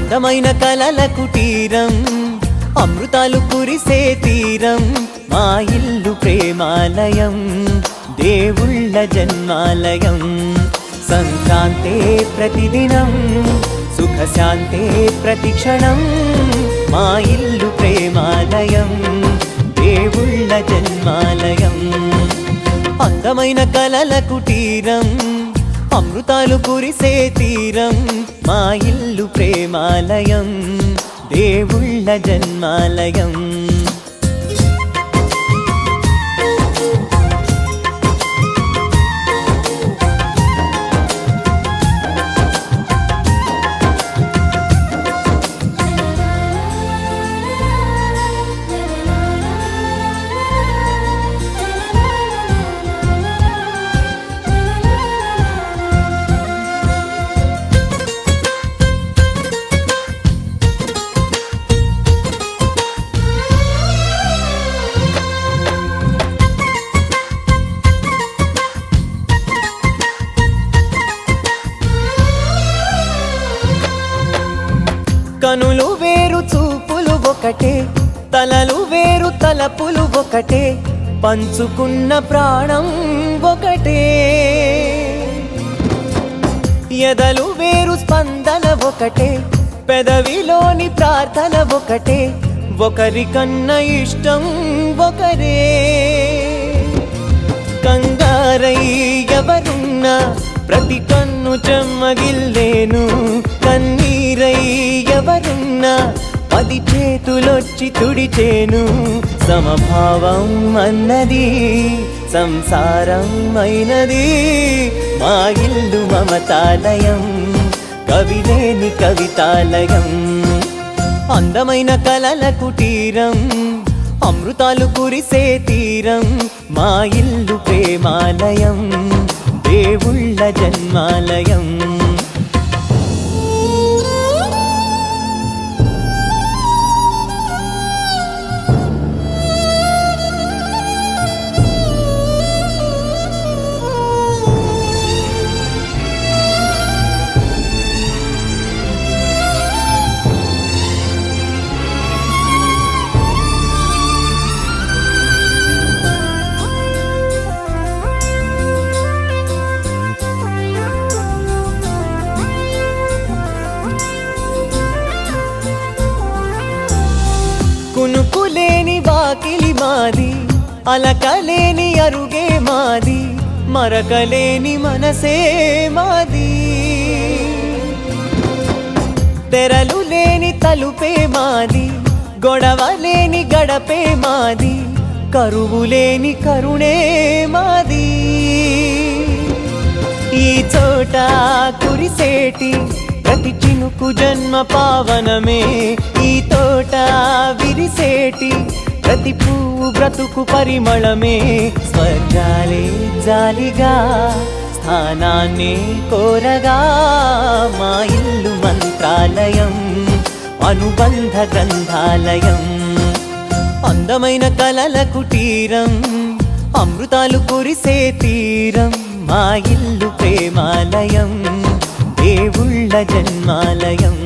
అందమైన కలల కుటీరం, అమృతాలు కురిసే తీరం, మా ఇల్లు ప్రేమాలయం, దేవుళ్ళ జన్మాలయం. సంక్రాంతే ప్రతిదినం, సుఖశాంతే ప్రతిక్షణం, మా ఇల్లు ప్రేమాలయం, దేవుళ్ళ జన్మాలయం. అందమైన కలల కుటీరం, అమృతాలు కురిసే తీరం, మా ఇల్లు ప్రేమాలయం, దేవుళ్ళ జన్మాలయం. కనులు వేరు చూపులు ఒకటే, తలలు వేరు తలపులు ఒకటే, పంచుకున్న ప్రాణం ఒకటే. ఎదలు వేరు స్పందన ఒకటే, పెదవిలోని ప్రార్థన ఒకటే, ఒకరికన్నా ఇష్టం ఒకరే. కంగారై ఎవరున్నా ప్రతి కన్ను చెమ్మగిల్లేను, కన్నీరై ఎవరున్నా 10 చేతులొచ్చి తుడిచేను. సమభావం అన్నది సంసారం అయినది, మా ఇల్లు మమతాలయం, కవిలేని కవితాలయం. అందమైన కలల కుటీరం, అమృతాలు కురిసే తీరం, మా ఇల్లు ప్రేమాలయం, దేవుళ్ళ జన్మాలయం. కునుకులేని వాకిలి మాది, అలకలేని అరుగే మాది, మరకలేని మనసే మాది. తెరలు లేని తలుపే మాది, గొడవ లేని గడపే మాది, కరువు లేని కరుణే మాది. ఈ చోట కురిసేటి ప్రతి చినుకు జన్మ పావనమే, ఈ తోట విరిసేటి ప్రతి పువ్వు బ్రతుకు పరిమళమే. స్వర్గాలే జాలిగా స్థానాన్ని కోరగా, మా ఇల్లు మంత్రాలయం, అనుబంధ గ్రంథాలయం. అందమైన కలల కుటీరం, అమృతాలు కురిసే తీరం, మా ఇల్లు ప్రేమాలయం, దేవుళ్ళ జన్మాలయం.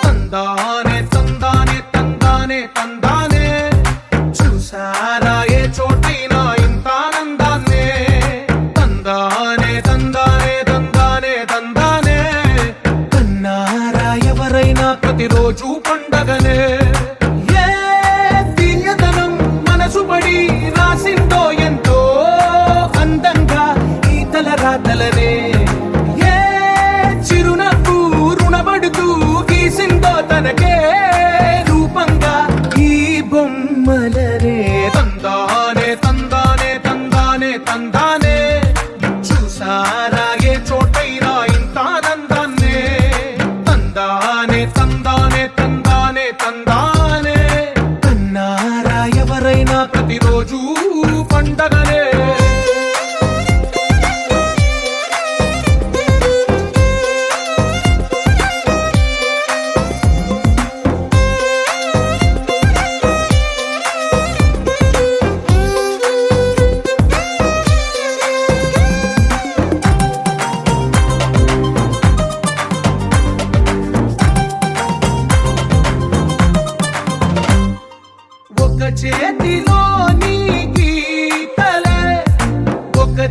తందానే తందానే తందానే తందానే, చూసారా ఏ చోటైనా ఇంత ఆనందాన్నే. తందానే తందానే తందానే తందానే, కన్నారా ఎవరైనా ప్రతిరోజు పండగనే. ఏ తీయదనం మనసు పడి రాసిందో ఎంతో అందంగా ఈ తలరాతలనే. ఏ చిరునవ్వు రుణపడుతూ గీసిందో తనకే రూపంగా ఈ బొమ్మలనే. తందానే తందానే తందానే తందానే, చూసారా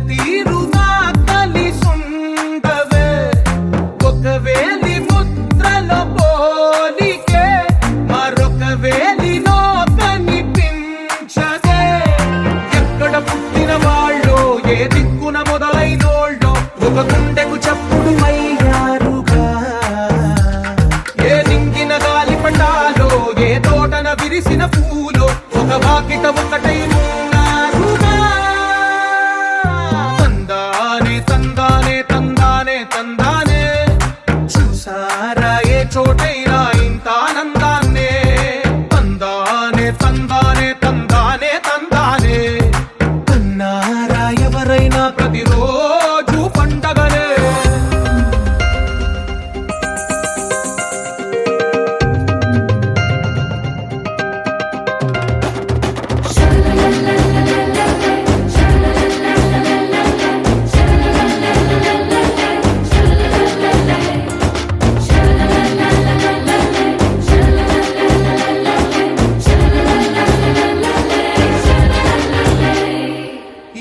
తీరుగా కలిసుండవే ఒక వేలి ముద్రలో పోలికే మరొక వేలిలో కనిపించదే ఎక్కడ పుట్టిన వాళ్ళో ఏ దిక్కున మొదలైనోళ్ళో ఒక గుండెకు చప్పుడు అయ్యారుగా ఏ నింగిన గాలి పటాలో ఏ తోటన విరిసిన పూలో ఒక వాకిట ఒకటై ఉన్నారుగా తందానే తందానే తందానే తందానే చూసారా ఏ చోటైనా ఇంత ఆనందాన్నే తందానే తందానే తందానే తందానే కన్నారా ఎవరైనా ప్రతిరోజు పండగనే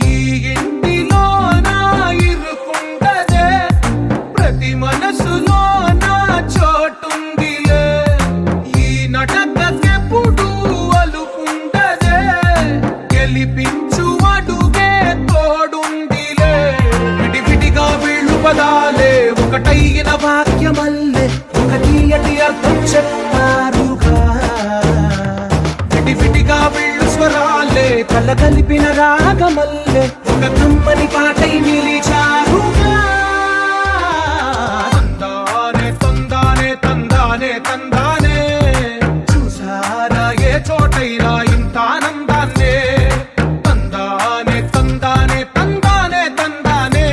ఈ ఇంటిలో నా ఇరుకుండదే ప్రతి మనసులో నా చోటుందిలే ఈ నటకెప్పుడు అలుకుండదే గెలిపించు అడుగే తోడుందిలే విడివిడిగా వీళ్ళు పదాలే ఒకటైన వాక్యమల్లే ఒక తీయటి అర్థం చెప్పారుగా విడివిడిగా వీళ్ళు స్వరాలే కలగలిపిన రాగమల్లే ఒక కమ్మని పాటై నిలిచారుగా తందానే తందానే తందానే తందానే చూసారా ఏ చోటైనా ఇంత ఆనందాన్నే తందానే తందానే తందానే తందానే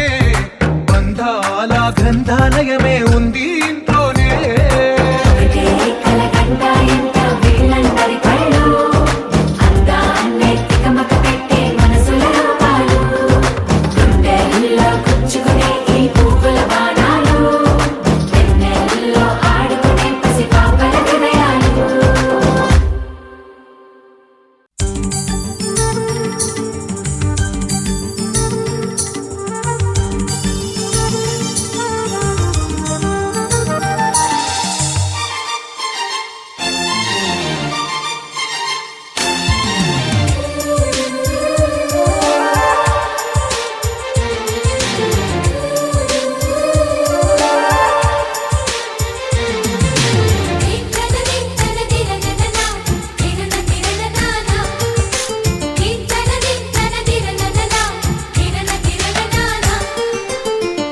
బంధాల గ్రంథాలయమే ఉంది ఇంట్లోనే ఒకటే కలగంట ఎంత వీళ్ళందరి కళ్ళు అందాన్నే తికమక పెట్టే మనసుల రూపాలు గుండెల్లో గుచ్చుకునే ఈ పువ్వుల బాణాలు వెన్నెల్లో ఆడుకునే పసిపాపల హృదయాలు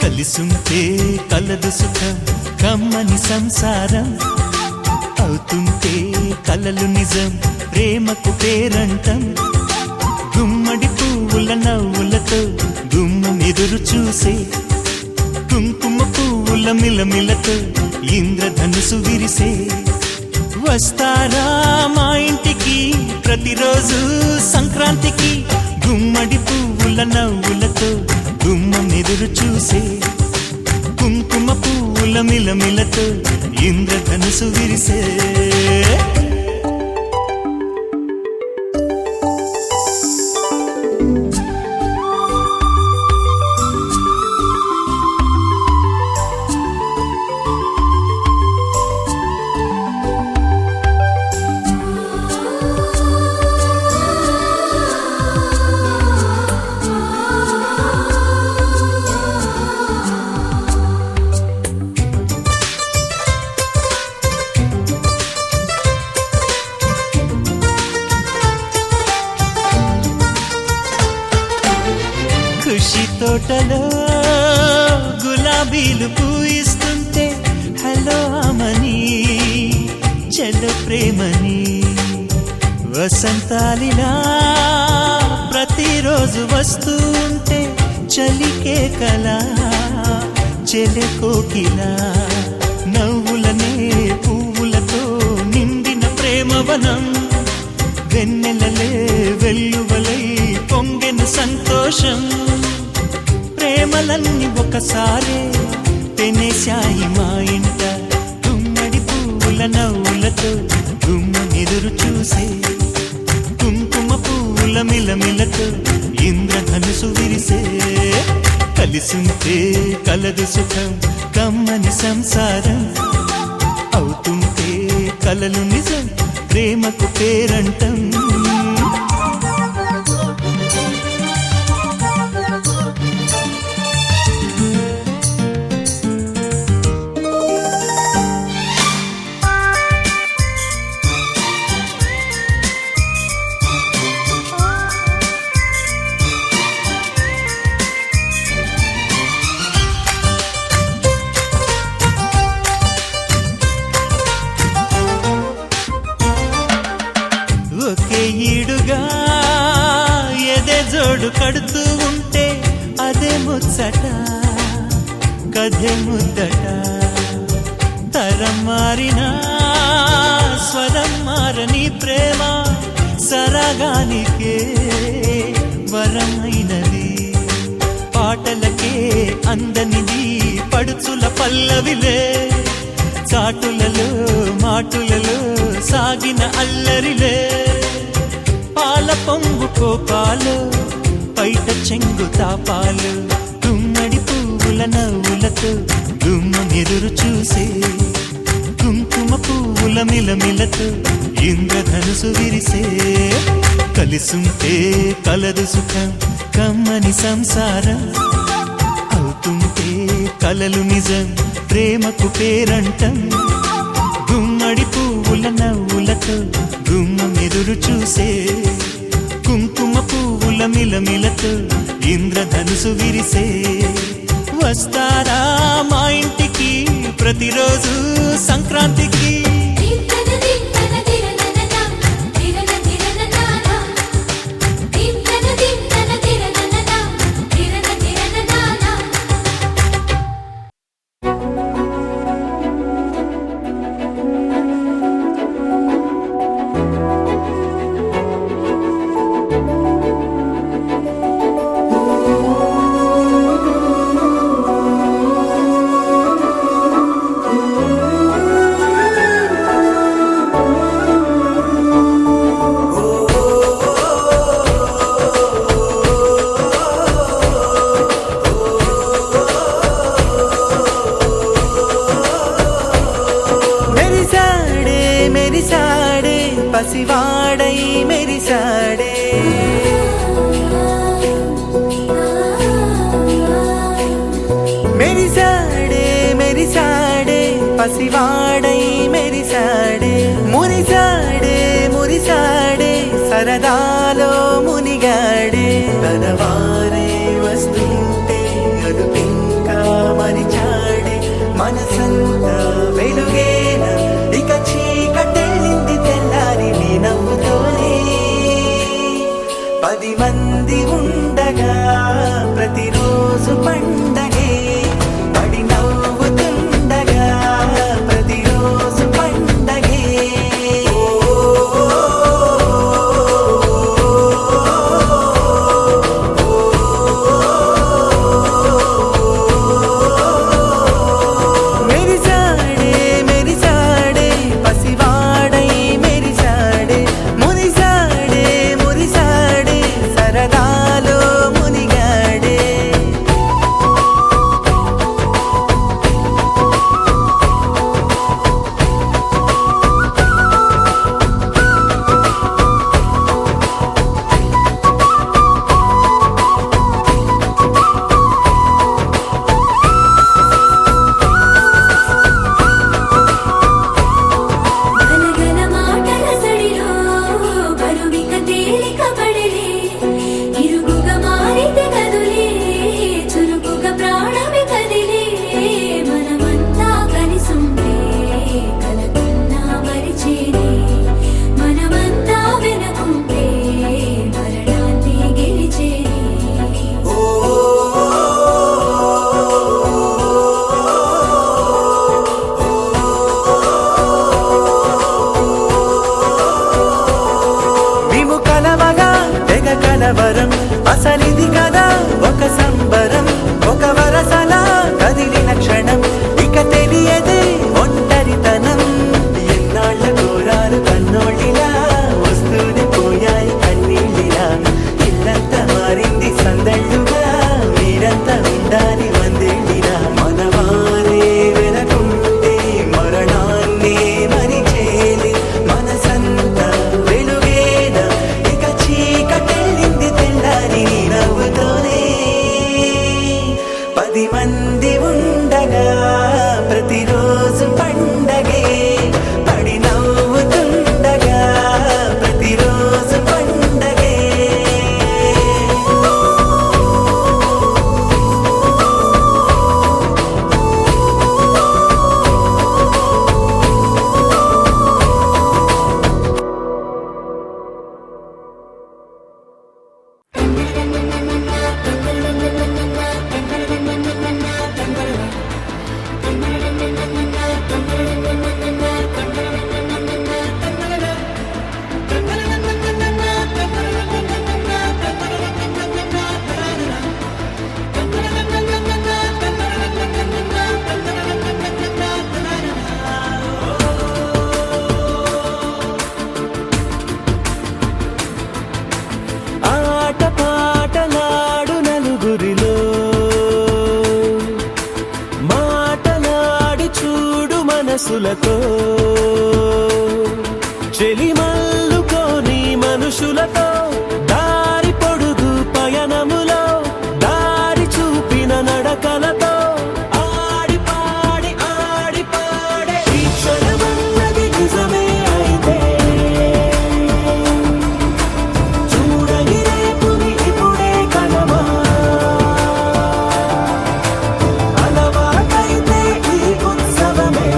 కలిసుంటే కలదు సుఖం కమ్మని సంసారం అవుతుంటే కలలు నిజం ప్రేమకు పేరంటం గుమ్మడి పువ్వుల నవ్వులతో గుమ్మం ఎదురు చూసే కుంకుమ పువ్వుల మిలమిలతో ఇంద్రధనుసు విరిసే వస్తారా మా ఇంటికి ప్రతిరోజు సంక్రాంతికి గుమ్మడి పువ్వుల నవ్వులతో గుమ్మం ఎదురు చూసే కుంకుమ పువ్వుల మిలమిలతో ఇంద్రధనుసు విరిసే ఖుషి తోటలో గులాబీలు పూయిస్తుంటే హలో అమని చెడ్డ ప్రేమని వసంతాలిలా ప్రతిరోజు వస్తూ ఉంటే చలికే కలా చెలె కోకిలా నవ్వులనే పువ్వులతో నిండిన ప్రేమవనం వెన్నెలలే వెల్లువలై పొంగెను సంతోషం ప్రేమలన్నీ ఒకసారే తెనేశాయి మా ఇంట గుమ్మడి పువ్వుల నవ్వులతో గుమ్మ ఎదురు చూసే కుంకుమ పువ్వుల పువ్వుల మిలమిలతో ఇంద్రధనుసు విరిసే కలిసుంటే కలదు సుఖం కమ్మని సంసారం అవుతుంటే కలలు నిజం ప్రేమకు పేరంటం ఒకే ఈడుగా ఎదే జోడు కడుతూ ఉంటే అదే ముచ్చట కథే ముద్దట తరం మారినా స్వరం మారని ప్రేమ సరగానికే వరమైనది పాటలకే అందనిది పడుచుల పల్లవిలే చాటులలో మాటులలో సాగిన అల్లరిలే పాల పొంగు కోపాలు పైట చెంగు తాపాలు గుమ్మడి పువ్వుల నవ్వులతో గుమ్మ మెరురు చూసే కుంకుమ పువ్వుల మిలమిలతో ఇంద్రధనుసు విరిసే కలిసుంటే కలదు సుఖం కమ్మని సంసారం అవుతుంటే కలలు నిజం ప్రేమకు పేరంటం గుమ్మడి పువ్వుల నవ్వులతో గుమ్మ మెరురు చూసే కుంకుమ పువ్వుల మిలమిలతో ఇంద్రధనుసు విరిసే వస్తారా మా ఇంటికి ప్రతిరోజు సంక్రాంతికి తిరన తిరన తిరననా తిరన తిరననా తిరన తిరన తిరననా తిరన తిరననా మెరిసాడే మెరిసాడే పసివాడై మెరిసాడే మెరిసాడే మెరిసాడే పసివాడై మెరిసాడే మురిసాడే మురిసాడే సరదాలో మునిగాడే తనవారే వస్తుంటే అదుపింకా మరిచాడే మనసంతా వెలుగేన ఇక చీకటెళ్ళింది తెల్లారి నీ నవ్వుతోనే 10 మంది ఉండగా ప్రతిరోజు పండగే పడి నవ్వుతుండగా ప్రతిరోజు పండగే ఊరంతా ఉండాలి వందేళ్ళినా మనవారే వెనకుంటే మరణాన్నే మరిచేలి మనసంతా వెలుగేనా ఇక చీకటెళ్ళింది తెల్లారి నీ నవ్వుతోనే 10 మంది ఉండగా ప్రతిరోజు పండగే పడి నవ్వుతుండగా ప్రతిరోజు పండగే ఆట పాటలాడు నలుగురిలో మాటలాడి చూడు మనసులతో చెలిమల్లుకోని మనుషులతో దారి పొడుగు పయనములో దారి చూపిన నడకలతో ఆడి పాడే ఈ క్షణమన్నది నిజమే అయితే చూడని రేపుని ఇప్పుడే కలవా అలవాటైతే ఈ ఉత్సవమే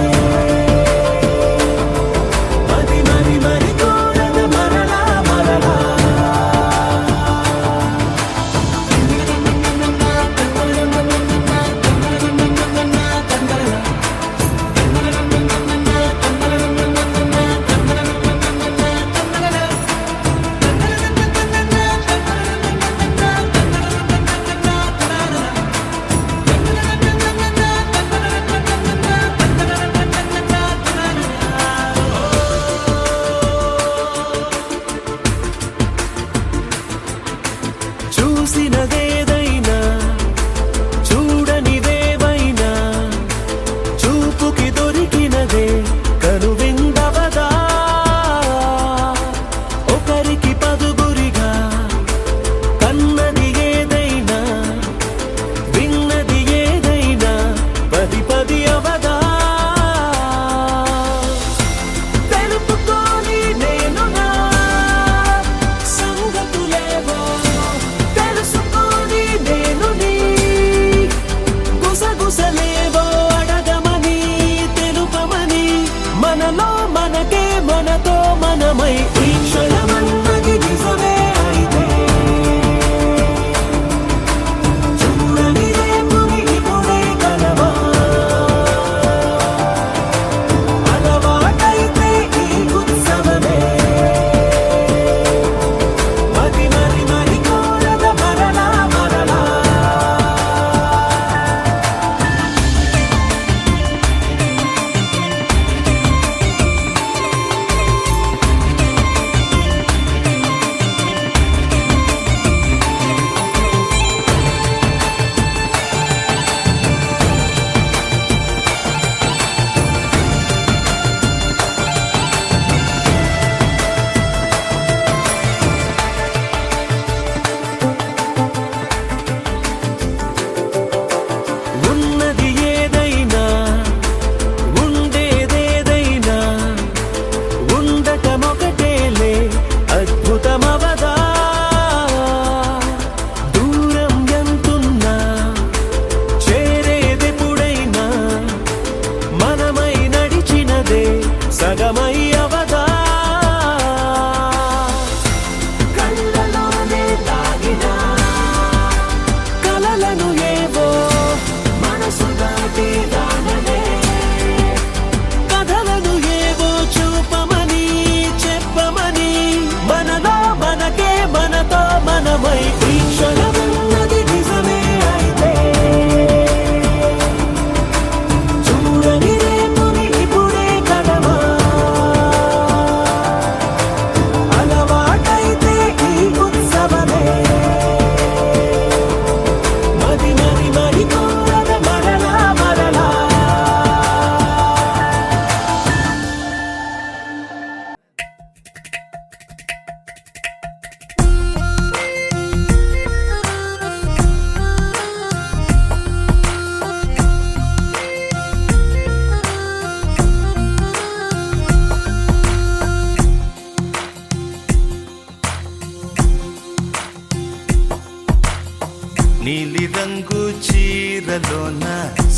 నీలి రంగు చీరలోన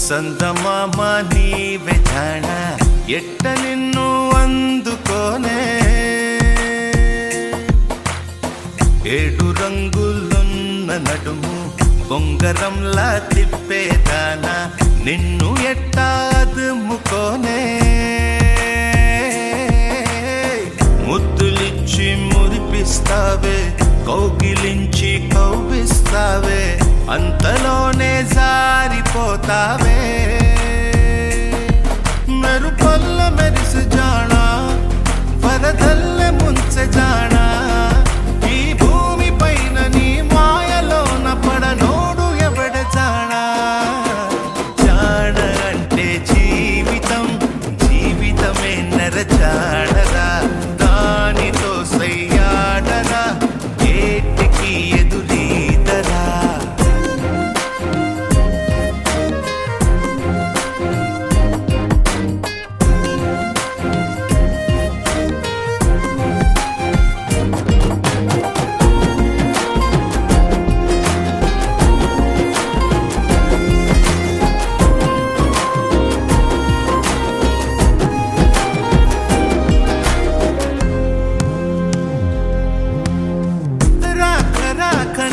సందమామ నీవే జాణ ఎట్ట నిన్ను అందుకోనే ఏడు రంగులున్న నడుము బొంగరంలా తిప్పేదానా నిన్ను ఎట్టా అదుముకోనే ముద్దులిచ్చి మురిపిస్తావే కౌగిలించి కౌగిస్తావే అంతలోనే జారిపోతావే మెరుపల్ల మెరిసి జానా వరదల్ల ముంచె జానా ఈ భూమి పైన నీ మాయలోన పడనోడు ఎవడ జానా జాణ అంటే జీవితం జీవితమే నరజాడరా దానితో సయ్యాడరా ఏటికి ఎదురీదరా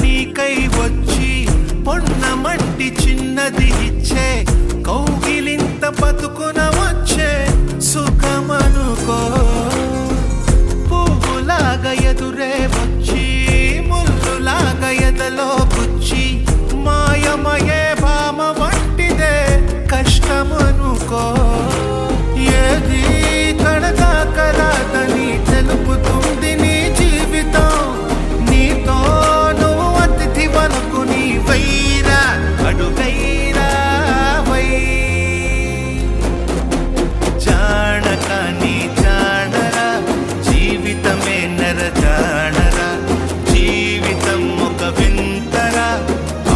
నీకై వచ్చి పొన్నమంటి చిన్నది ఇచ్చే కౌగిలింత బతుకున వచ్చే సుఖమనుకో పువ్వులాగా ఎదురే వచ్చి ముల్లులాగా ఎదలో గుచ్చి మాయమయే భామ వంటిదే కష్టమనుకో ఏది కడగా కరాదని తెలుపుతుంది నీ జీవితం నీతో వలకు నీ వైరా అడుగైరా వై జానక నీ జానరా జీవితమే నరజానరా జీవితం ఒక వింతరా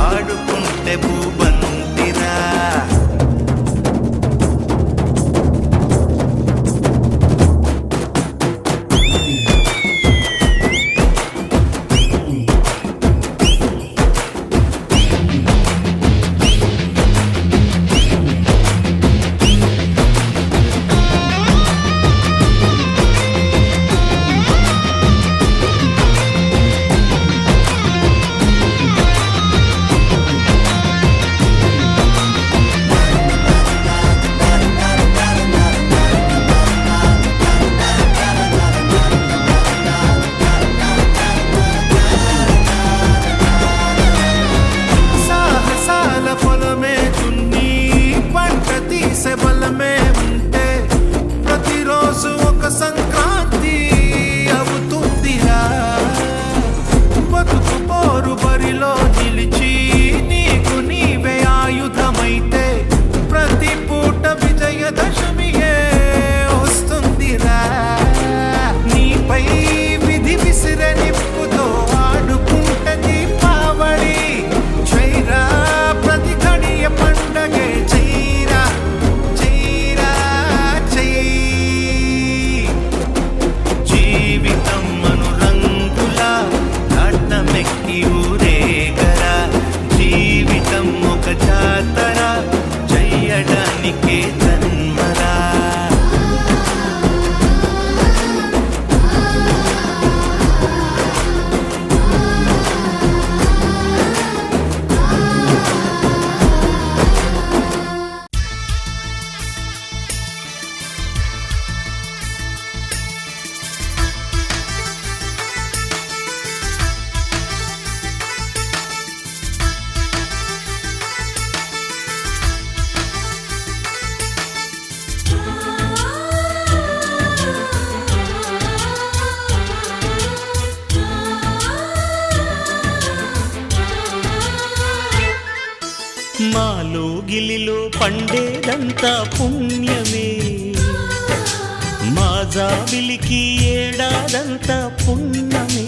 ఆడుకుంటే భూబంతిరా పొలమే దున్ని పంట తీసే బలమే ఉంటే ప్రతిరోజు ఒక సంక్రాంతి అవుతుందిరా బతుకు పోరు బరిలో నిలిచి నీకు నీవే ఆయుధమైతే ప్రతి పూట విజయదశమియే వస్తుందిరా నీపై విధి విసిరే నిప్పుతో ఆడుకుంటది పావడి చైరా ప్రతి ఘడియ పండగే చైరా చైరా చై జీవితం అనురంగులా నాట్నమెక్కి ఊరేగరా జీవితం ఒక జాతర చెయ్యడానికే జన్మరా మాలో గిలిలో పండేదంతా పుణ్యమే మా జాబిలికి ఏడాదంతా పుణ్యమే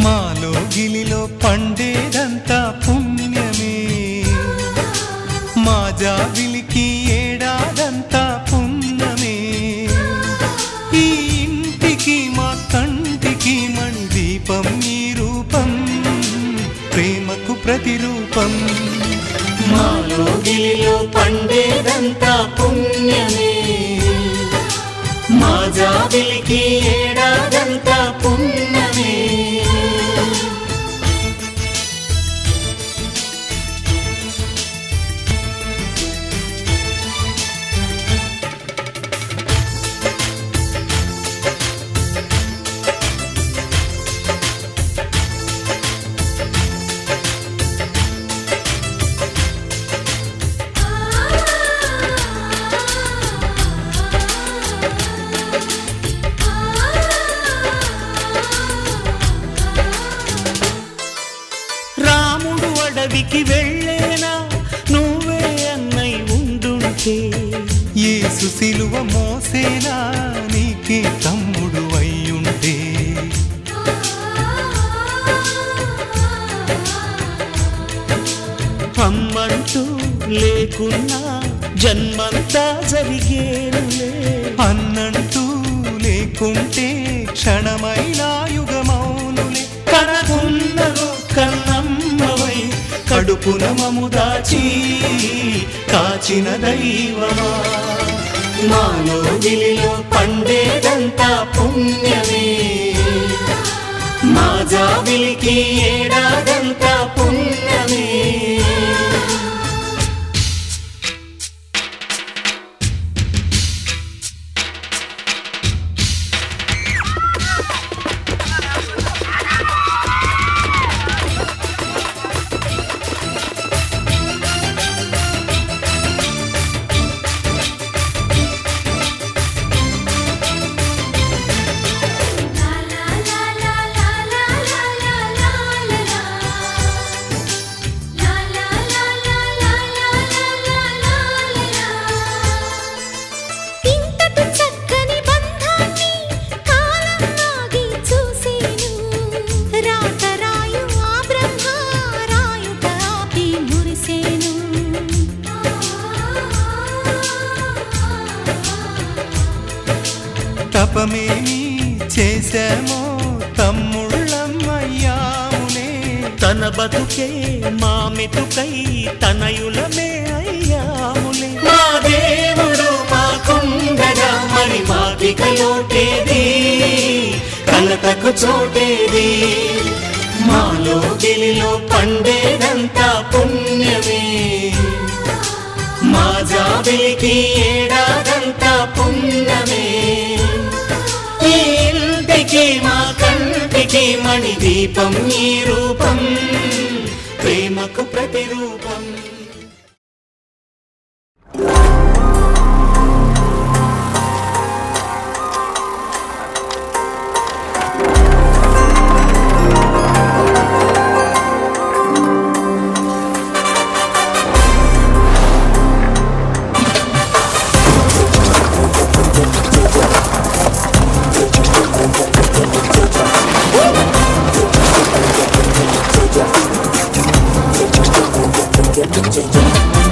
మాలో గిలిలో పండేదంతా పుణ్యమే మా జాబిలికి ఏడాదంతా పుణ్యమే ఈ ఇంటికి మా కంటికి మణి దీపం ఈ రూపం ప్రేమ ప్రతిరూపం మాలో గిలిలో పండేదంతా పుణ్యమే మా జాబిలికి ఏడాదంతా పుణ్యమే రాముడు అడవికి వెళ్ళేనా నువ్వే అన్నై ఉండుంటే యేసు సిలువ మోసేనా నీకే తమ్ముడు అయ్యుంటే అమ్మంటూ లేకున్నా జన్మంతా జరిగేనులే అన్నంటూ లేకుంటే క్షణమైనా యుగమౌనులే కనకున్నదో కన్నమ్మవై కడుపున మము దాచి కాచిన దైవమా మాలో గిలిలో పండేదంతా పుణ్యమే మా జాబిలికి ఏడాదంతా పుణ్యమే తపమేమి చేశామో తమ్ముళ్ళమ్మయ్యాములే తన బతుకే మా మెతుకై తనయులమే అయ్యాములే మా దేవుడు మాకుండగా మరి మాకిక లోటేది కలతకు చోటేది మాలో గిలిలో పండేదంతా పుణ్యమే మా జాబిలికి ఏడాదంతా పుణ్యమే ఈ ఇంటికి మా కంటికి మణి దీపం ఈ రూపం ప్రేమకు ప్రతిరూపం Get